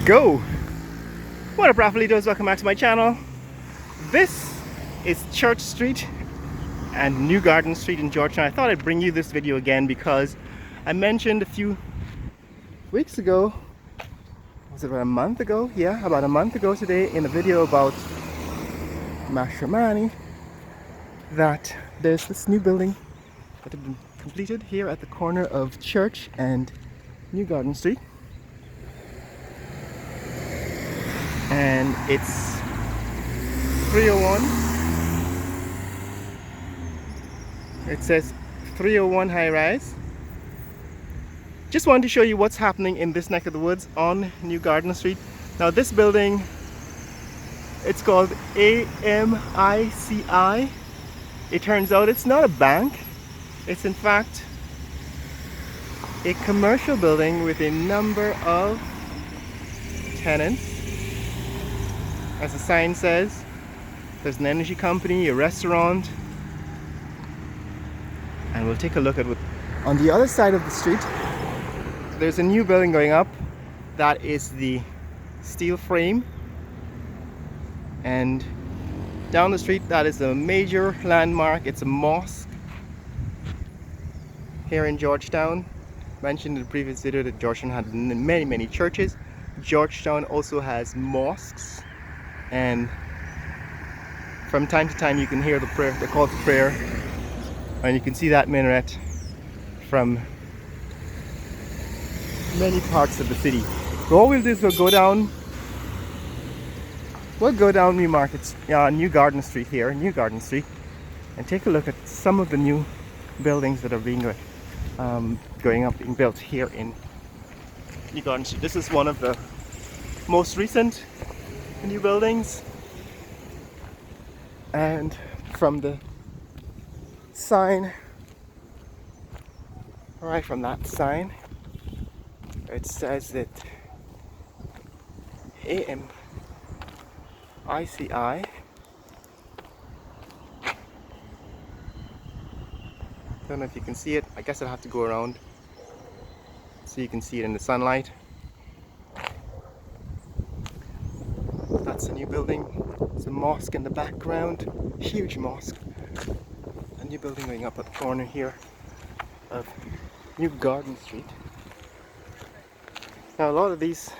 go. What up, Raffle Leaders? Welcome back to my channel. This is Church Street and New Garden Street in Georgetown. I thought I'd bring you this video again because I mentioned a few weeks ago, was it about a month ago? Yeah, about a month ago today, in a video about Mashramani, that there's this new building that had been completed here at the corner of Church and New Garden Street. And it's 301. It says 301 high rise. Just wanted to show you what's happening in this neck of the woods on New Garden Street. Now this building, it's called AMICI. It turns out it's not a bank. It's in fact a commercial building with a number of tenants. As the sign says, there's an energy company, a restaurant, and we'll take a look at what. On the other side of the street, there's a new building going up. That is the steel frame. And down the street, that is a major landmark. It's a mosque here in Georgetown. Mentioned in the previous video that Georgetown had many churches. Georgetown also has mosques. And from time to time you can hear the prayer, the call to prayer, and you can see that minaret from many parts of the city. So what we'll do is we'll go down New Garden Street here, New Garden Street, and take a look at some of the new buildings that are being being built here in New Garden Street. This is one of the most recent new buildings, and from the sign, right from that sign, it says that AMICI. Don't know if you can see it. I guess I'll have to go around so you can see it in the sunlight. That's a new building. There's a mosque in the background, huge mosque. A new building going up at the corner here of New Garden Street. Now a lot of these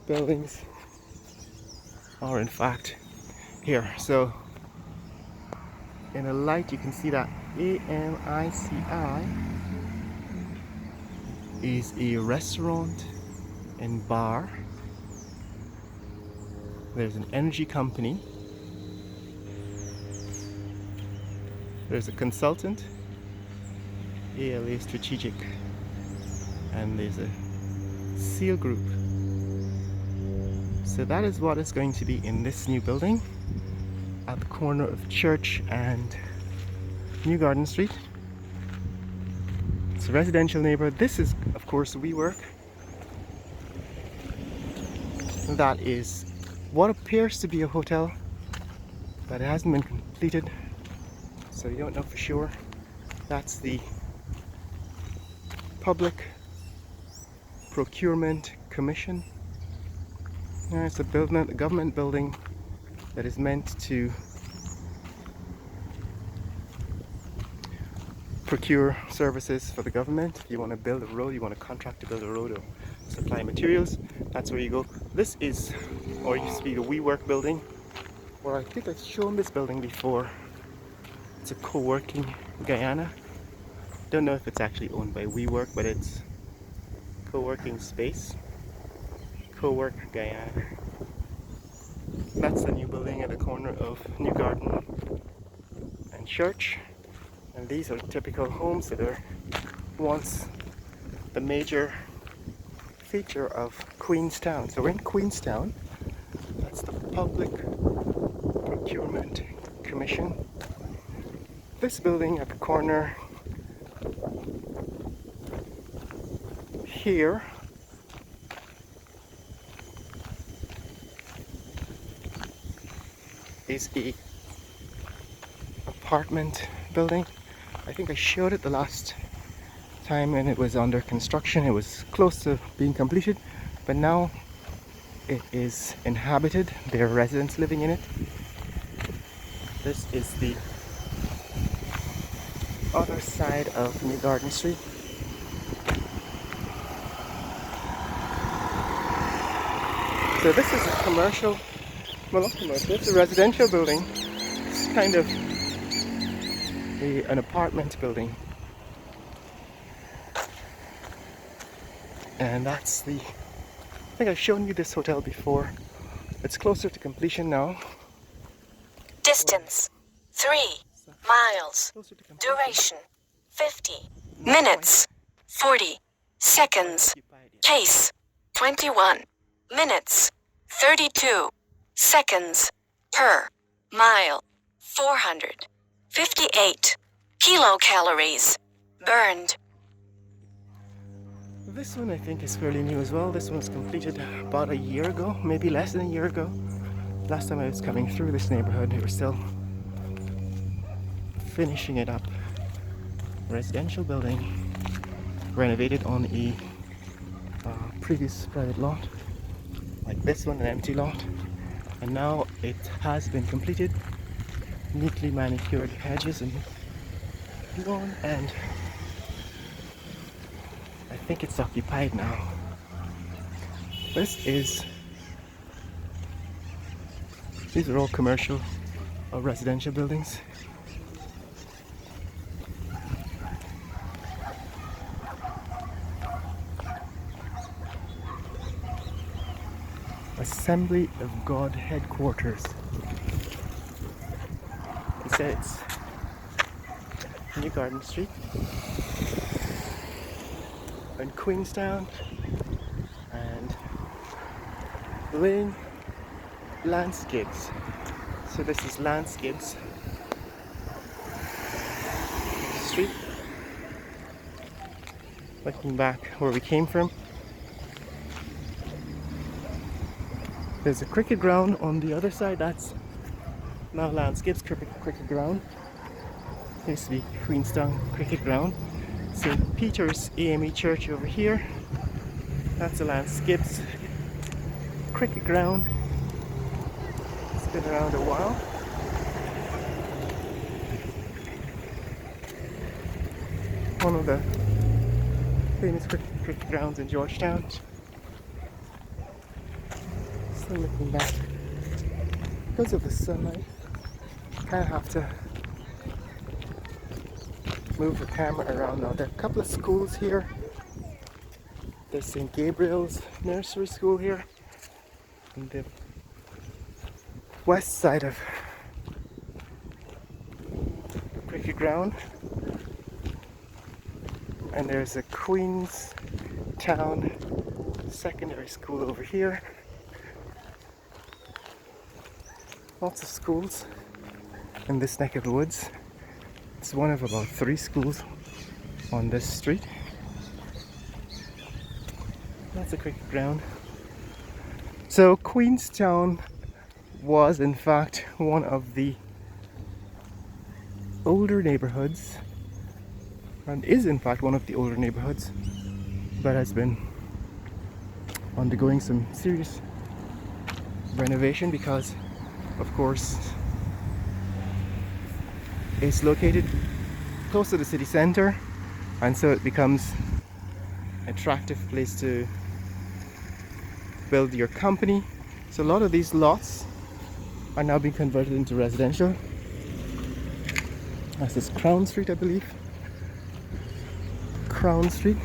buildings are in fact here. So in a light you can see that AMICI is a restaurant and bar. There's an energy company. There's a consultant, ALA Strategic, and there's a SEAL group. So that is what is going to be in this new building at the corner of Church and New Garden Street. It's a residential neighborhood. This is, of course, WeWork. That is what appears to be a hotel, but it hasn't been completed, so you don't know for sure. That's the Public Procurement Commission. It's a government building that is meant to procure services for the government. If you want to build a road, you want to contract to build a road or supply materials, that's where you go. This is, or used to be, the WeWork building, where I think I've shown this building before. It's a co-working Guyana. Don't know if it's actually owned by WeWork, but it's co-working space. Co-work Guyana. That's the new building at the corner of New Garden and Church. And these are typical homes that are once the major feature of Queenstown. So we're in Queenstown. That's the Public Procurement Commission. This building at the corner here is a apartment building. I think I showed it the last time when it was under construction. It was close to being completed. but now it is inhabited. There are residents living in it. This is the other side of New Garden Street. So this is a commercial, well not commercial, it's a residential building. It's kind of an apartment building. And that's the, I think I've shown you this hotel before. It's closer to completion now. Distance 3 miles. Duration 50 minutes 40 seconds. Pace 21 minutes 32 seconds per mile. 458 kilocalories burned. This one I think is fairly new as well. This one was completed about a year ago, maybe less than a year ago. Last time I was coming through this neighborhood, they were still finishing it up. Residential building, renovated on a previous private lot, like this one, an empty lot, and now it has been completed. Neatly manicured hedges and lawn, and I think it's occupied now. These are all commercial or residential buildings. Assembly of God headquarters. It says New Garden Street and Queenstown and Lane Landscapes. So this is Landscapes Street. Looking back where we came from. There's a cricket ground on the other side. That's now Landscapes cricket ground. Used to be Queenstown cricket ground. St. Peter's AME Church over here. That's the Landscapes cricket ground. It's been around a while. One of the famous cricket grounds in Georgetown. Still looking back. Because of the sunlight, kind of have to move the camera around now. There are a couple of schools here. There's St. Gabriel's Nursery School here on the west side of the cricket ground. And there's a Queenstown Secondary School over here. Lots of schools in this neck of the woods. It's one of about 3 schools on this street. That's a cricket ground. So Queenstown was in fact one of the older neighborhoods, and is in fact one of the older neighborhoods, but has been undergoing some serious renovation because, of course, it's located close to the city center, and so it becomes an attractive place to build your company. So a lot of these lots are now being converted into residential. That's this Crown Street, I believe. Crown Street.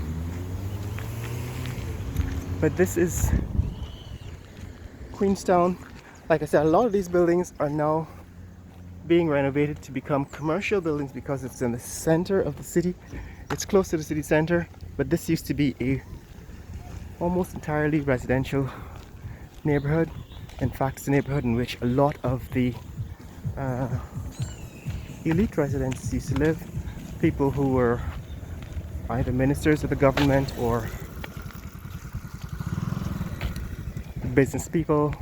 But this is Queenstown. Like I said, a lot of these buildings are now being renovated to become commercial buildings because it's in the center of the city. It's close to the city center, but this used to be a almost entirely residential neighborhood. In fact, it's a neighborhood in which a lot of the elite residents used to live. People who were either ministers of the government or business people.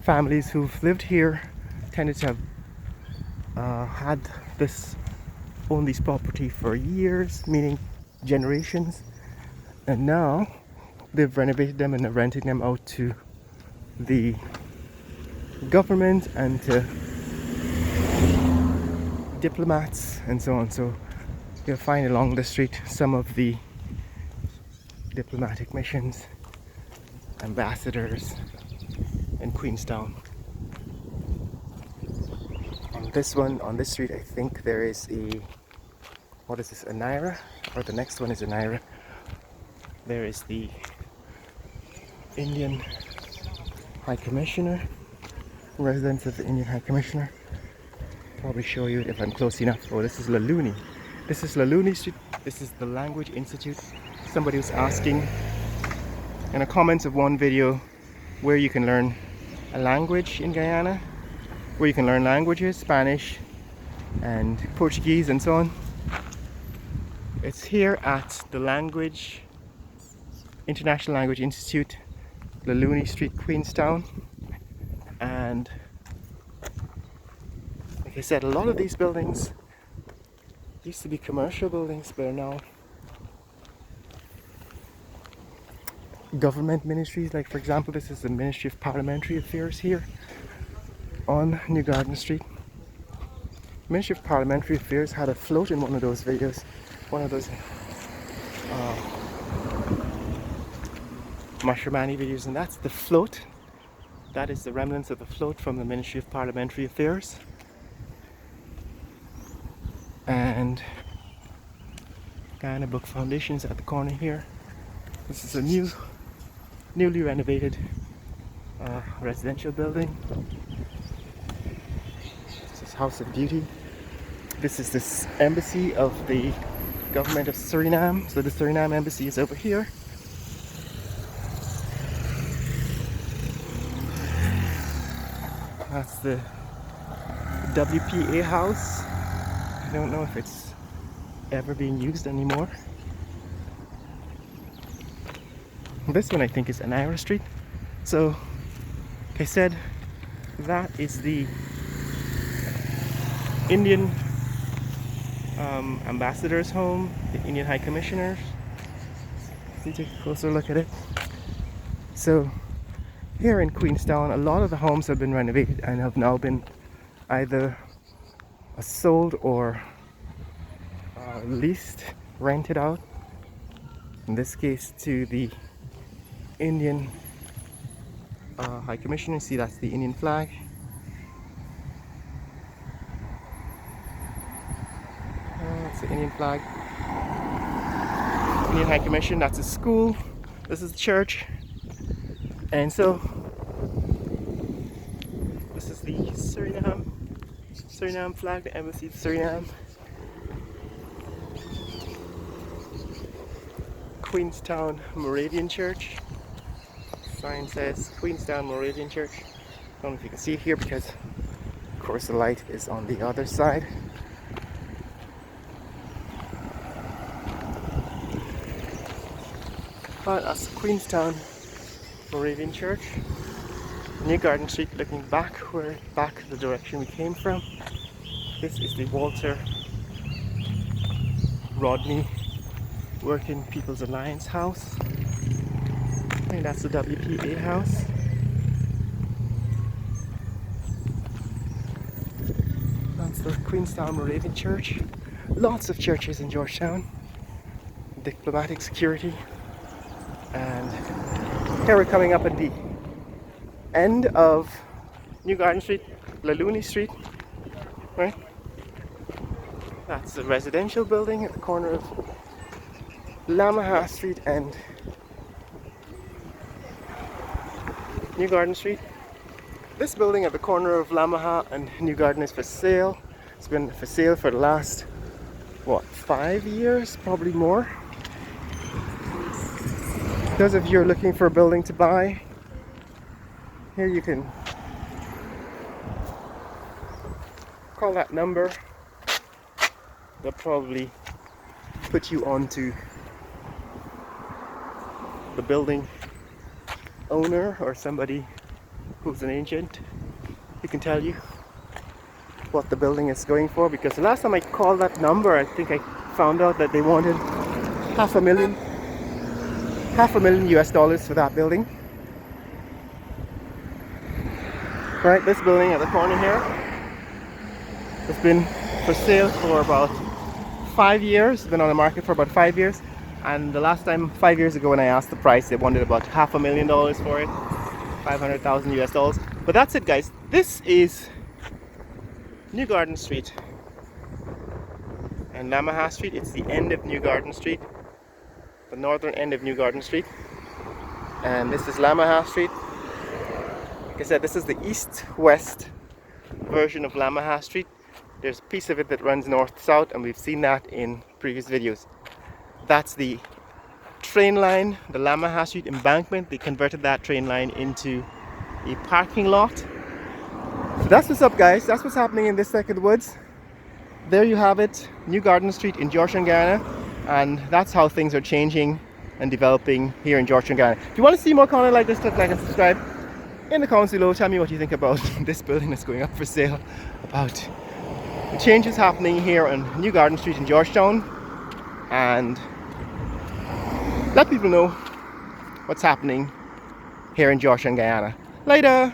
Families who've lived here tended to have owned this property for years, meaning generations. And now they've renovated them and are renting them out to the government and to diplomats and so on. So you'll find along the street some of the diplomatic missions, ambassadors in Queenstown. On this street, I think there is a, what is this, a Naira? Or the next one is a Naira. There is the Indian High Commissioner, residence of the Indian High Commissioner. Probably show you if I'm close enough. Oh, this is Laluni. This is Laluni Street. This is the Language Institute. Somebody was asking in the comments of one video where you can learn a language in Guyana, where you can learn languages, Spanish and Portuguese and so on. It's here at the International Language Institute, Laluni Street, Queenstown. And like I said, a lot of these buildings used to be commercial buildings, but are now government ministries. Like, for example, this is the Ministry of Parliamentary Affairs here on New Garden Street. Ministry of Parliamentary Affairs had a float in one of those videos, one of those Mashramani videos, and that's the float. That is the remnants of the float from the Ministry of Parliamentary Affairs. And Guyana Book Foundation is at the corner here. This is a newly renovated residential building. This is House of Beauty. This is this embassy of the government of Suriname. So the Suriname embassy is over here. That's the WPA house. I don't know if it's ever being used anymore. This one I think is Anaira Street. So, like I said, that is the Indian ambassador's home, the Indian High Commissioners. Let's take a closer look at it. So, here in Queenstown, a lot of the homes have been renovated and have now been either sold or leased, rented out. In this case, to the Indian High Commissioner. See, that's the Indian flag. That's the Indian flag. Indian High Commission. That's a school. This is the church. And so, this is the Suriname flag, the embassy of Suriname. Queenstown Moravian Church. Sign says Queenstown Moravian Church. I don't know if you can see it here because, of course, the light is on the other side. But that's Queenstown Moravian Church. New Garden Street, looking back the direction we came from. This is the Walter Rodney Working People's Alliance house. And that's the WPA house. That's the Queenstown Moravian Church. Lots of churches in Georgetown. Diplomatic security. And here we're coming up at the end of New Garden Street, Laluni Street, right? That's a residential building at the corner of Lamaha Street and New Garden Street. This building at the corner of Lamaha and New Garden is for sale. It's been for sale for the last, 5 years, probably more. Those of you who are looking for a building to buy, here you can call that number. They'll probably put you on to the building owner or somebody who's an agent who can tell you what the building is going for, because the last time I called that number, I think I found out that they wanted $500,000 $500,000 US for that building. Right, this building at the corner here has been for sale for about 5 years. It's been on the market for about 5 years. And the last time, 5 years ago, when I asked the price, they wanted about $500,000 for it, $500,000 US. But that's it, guys. This is New Garden Street and Lamaha Street. It's the end of New Garden Street, the northern end of New Garden Street. And this is Lamaha Street. Like I said, this is the east-west version of Lamaha Street. There's a piece of it that runs north-south, and we've seen that in previous videos. That's the train line, the Lamaha Street embankment. They converted that train line into a parking lot. So that's what's up, guys. That's what's happening in this neck of the woods. There you have it, New Garden Street in Georgetown, Guyana. And that's how things are changing and developing here in Georgetown, Guyana. If you want to see more content like this, click like and subscribe. In the comments below, tell me what you think about this building that's going up for sale, about the changes happening here on New Garden Street in Georgetown, and let people know what's happening here in Georgetown, Guyana. Later!